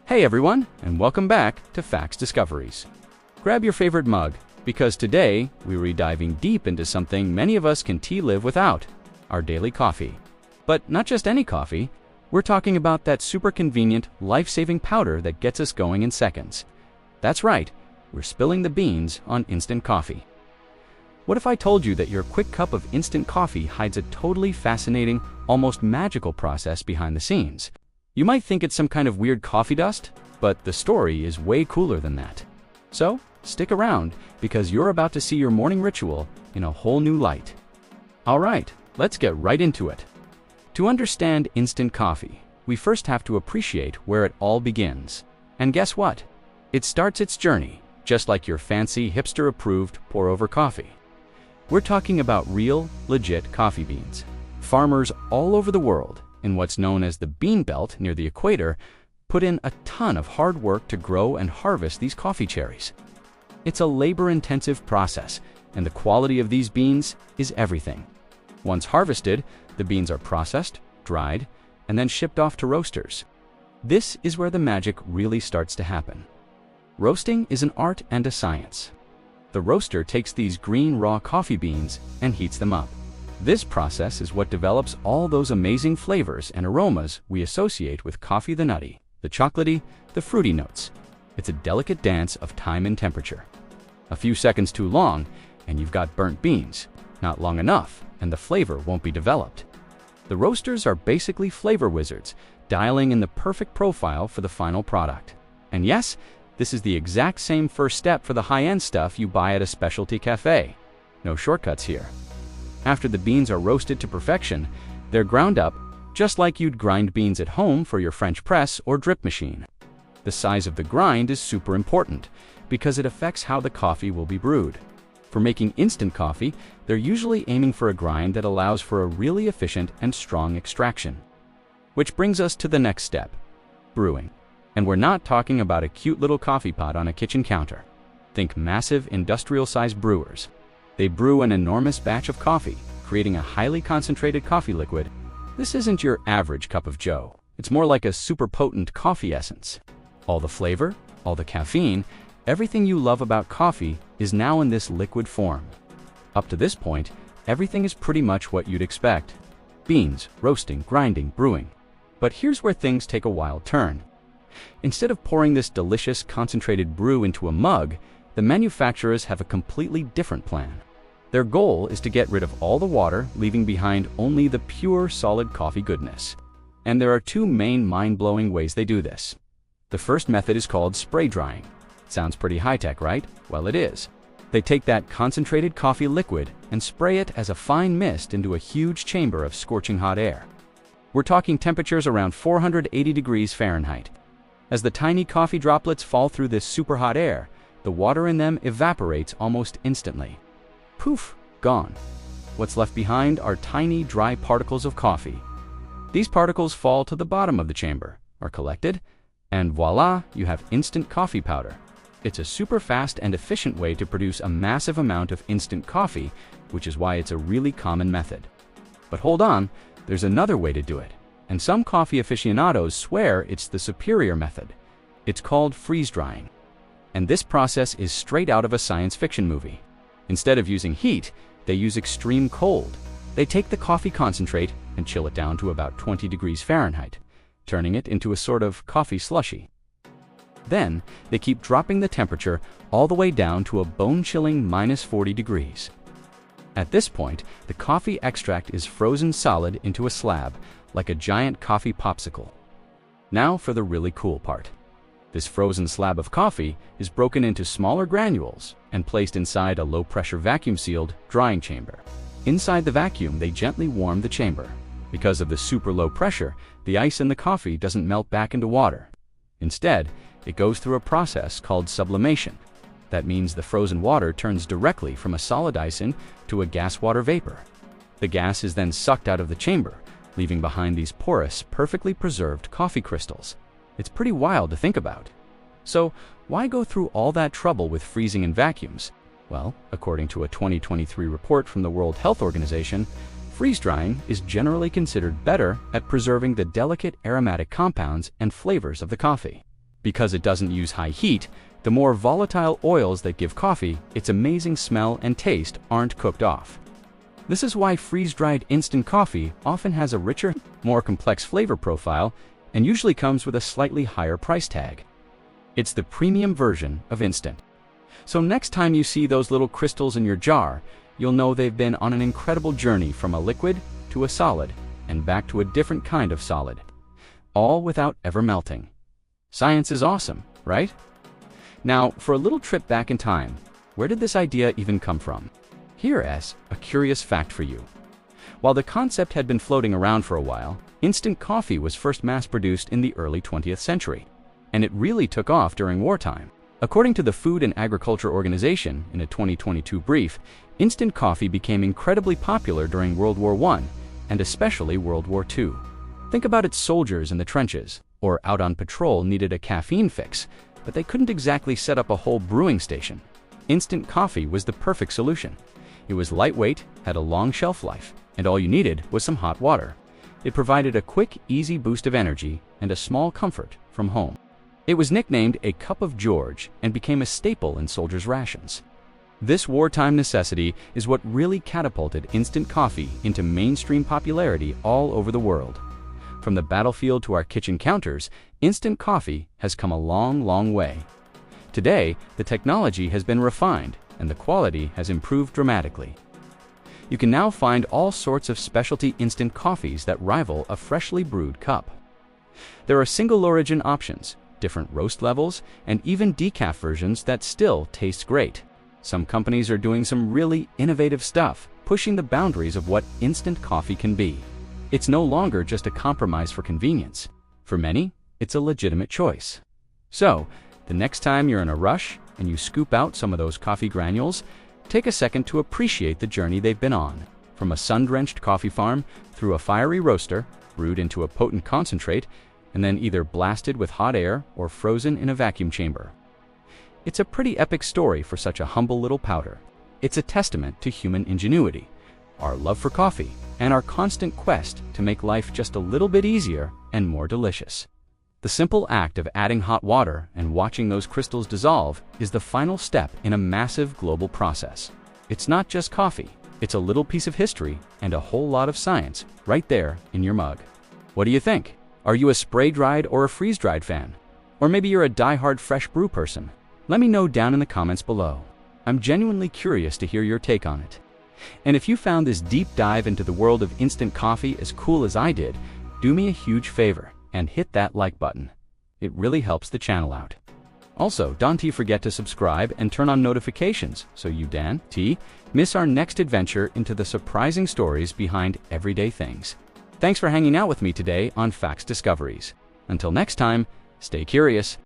Hey everyone, and welcome back to Facts Discoveries. Grab your favorite mug, because today we're diving deep into something many of us can live without, our daily coffee. But not just any coffee, we're talking about that super convenient, life-saving powder that gets us going in seconds. That's right, we're spilling the beans on instant coffee. What if I told you that your quick cup of instant coffee hides a totally fascinating, almost magical process behind the scenes? You might think it's some kind of weird coffee dust, but the story is way cooler than that. So, stick around, because you're about to see your morning ritual in a whole new light. Alright, let's get right into it. To understand instant coffee, we first have to appreciate where it all begins. And guess what? It starts its journey, just like your fancy, hipster-approved pour-over coffee. We're talking about real, legit coffee beans. Farmers all over the world, in what's known as the bean belt near the equator, put in a ton of hard work to grow and harvest these coffee cherries. It's a labor-intensive process, and the quality of these beans is everything. Once harvested, the beans are processed, dried, and then shipped off to roasters. This is where the magic really starts to happen. Roasting is an art and a science. The roaster takes these green raw coffee beans and heats them up. This process is what develops all those amazing flavors and aromas we associate with coffee: the nutty, the chocolatey, the fruity notes. It's a delicate dance of time and temperature. A few seconds too long, and you've got burnt beans. Not long enough, and the flavor won't be developed. The roasters are basically flavor wizards, dialing in the perfect profile for the final product. And yes, this is the exact same first step for the high-end stuff you buy at a specialty cafe. No shortcuts here. After the beans are roasted to perfection, they're ground up, just like you'd grind beans at home for your French press or drip machine. The size of the grind is super important, because it affects how the coffee will be brewed. For making instant coffee, they're usually aiming for a grind that allows for a really efficient and strong extraction. Which brings us to the next step: brewing. And we're not talking about a cute little coffee pot on a kitchen counter. Think massive industrial-sized brewers. They brew an enormous batch of coffee, creating a highly concentrated coffee liquid. This isn't your average cup of joe. It's more like a super potent coffee essence. All the flavor, all the caffeine, everything you love about coffee is now in this liquid form. Up to this point, everything is pretty much what you'd expect. Beans, roasting, grinding, brewing. But here's where things take a wild turn. Instead of pouring this delicious concentrated brew into a mug, the manufacturers have a completely different plan. Their goal is to get rid of all the water, leaving behind only the pure, solid coffee goodness. And there are two main mind-blowing ways they do this. The first method is called spray drying. Sounds pretty high-tech, right? Well, it is. They take that concentrated coffee liquid and spray it as a fine mist into a huge chamber of scorching hot air. We're talking temperatures around 480 degrees Fahrenheit. As the tiny coffee droplets fall through this super hot air, the water in them evaporates almost instantly. Poof, gone. What's left behind are tiny, dry particles of coffee. These particles fall to the bottom of the chamber, are collected, and voila, you have instant coffee powder. It's a super fast and efficient way to produce a massive amount of instant coffee, which is why it's a really common method. But hold on, there's another way to do it, and some coffee aficionados swear it's the superior method. It's called freeze drying. And this process is straight out of a science fiction movie. Instead of using heat, they use extreme cold. They take the coffee concentrate and chill it down to about 20 degrees Fahrenheit, turning it into a sort of coffee slushy. Then, they keep dropping the temperature all the way down to a bone-chilling -40 degrees. At this point, the coffee extract is frozen solid into a slab, like a giant coffee popsicle. Now for the really cool part. This frozen slab of coffee is broken into smaller granules and placed inside a low-pressure vacuum-sealed drying chamber. Inside the vacuum, they gently warm the chamber. Because of the super low pressure, the ice in the coffee doesn't melt back into water. Instead, it goes through a process called sublimation. That means the frozen water turns directly from a solid ice to a gas-water vapor. The gas is then sucked out of the chamber, leaving behind these porous, perfectly preserved coffee crystals. It's pretty wild to think about. So, why go through all that trouble with freezing and vacuums? Well, according to a 2023 report from the World Health Organization, freeze drying is generally considered better at preserving the delicate aromatic compounds and flavors of the coffee. Because it doesn't use high heat, the more volatile oils that give coffee its amazing smell and taste aren't cooked off. This is why freeze-dried instant coffee often has a richer, more complex flavor profile and usually comes with a slightly higher price tag. It's the premium version of instant. So next time you see those little crystals in your jar, you'll know they've been on an incredible journey from a liquid to a solid and back to a different kind of solid, all without ever melting. Science is awesome, right? Now, for a little trip back in time, where did this idea even come from? Here's a curious fact for you. While the concept had been floating around for a while, instant coffee was first mass-produced in the early 20th century, and it really took off during wartime. According to the Food and Agriculture Organization, in a 2022 brief, instant coffee became incredibly popular during World War I and especially World War II. Think about it: soldiers in the trenches or out on patrol needed a caffeine fix, but they couldn't exactly set up a whole brewing station. Instant coffee was the perfect solution. It was lightweight, had a long shelf life, and all you needed was some hot water. It provided a quick, easy boost of energy and a small comfort from home. It was nicknamed a cup of George and became a staple in soldiers' rations. This wartime necessity is what really catapulted instant coffee into mainstream popularity all over the world. From the battlefield to our kitchen counters, instant coffee has come a long, long way. Today, the technology has been refined and the quality has improved dramatically. You can now find all sorts of specialty instant coffees that rival a freshly brewed cup. There are single origin options, different roast levels, and even decaf versions that still taste great. Some companies are doing some really innovative stuff, pushing the boundaries of what instant coffee can be. It's no longer just a compromise for convenience. For many, it's a legitimate choice. So, the next time you're in a rush and you scoop out some of those coffee granules, take a second to appreciate the journey they've been on. From a sun-drenched coffee farm, through a fiery roaster, brewed into a potent concentrate, and then either blasted with hot air or frozen in a vacuum chamber. It's a pretty epic story for such a humble little powder. It's a testament to human ingenuity, our love for coffee, and our constant quest to make life just a little bit easier and more delicious. The simple act of adding hot water and watching those crystals dissolve is the final step in a massive global process. It's not just coffee, it's a little piece of history and a whole lot of science right there in your mug. What do you think? Are you a spray-dried or a freeze-dried fan? Or maybe you're a die-hard fresh brew person? Let me know down in the comments below. I'm genuinely curious to hear your take on it. And if you found this deep dive into the world of instant coffee as cool as I did, do me a huge favor and hit that like button. It really helps the channel out. Also, don't forget to subscribe and turn on notifications so you miss our next adventure into the surprising stories behind everyday things. Thanks for hanging out with me today on Facts Discoveries. Until next time, stay curious.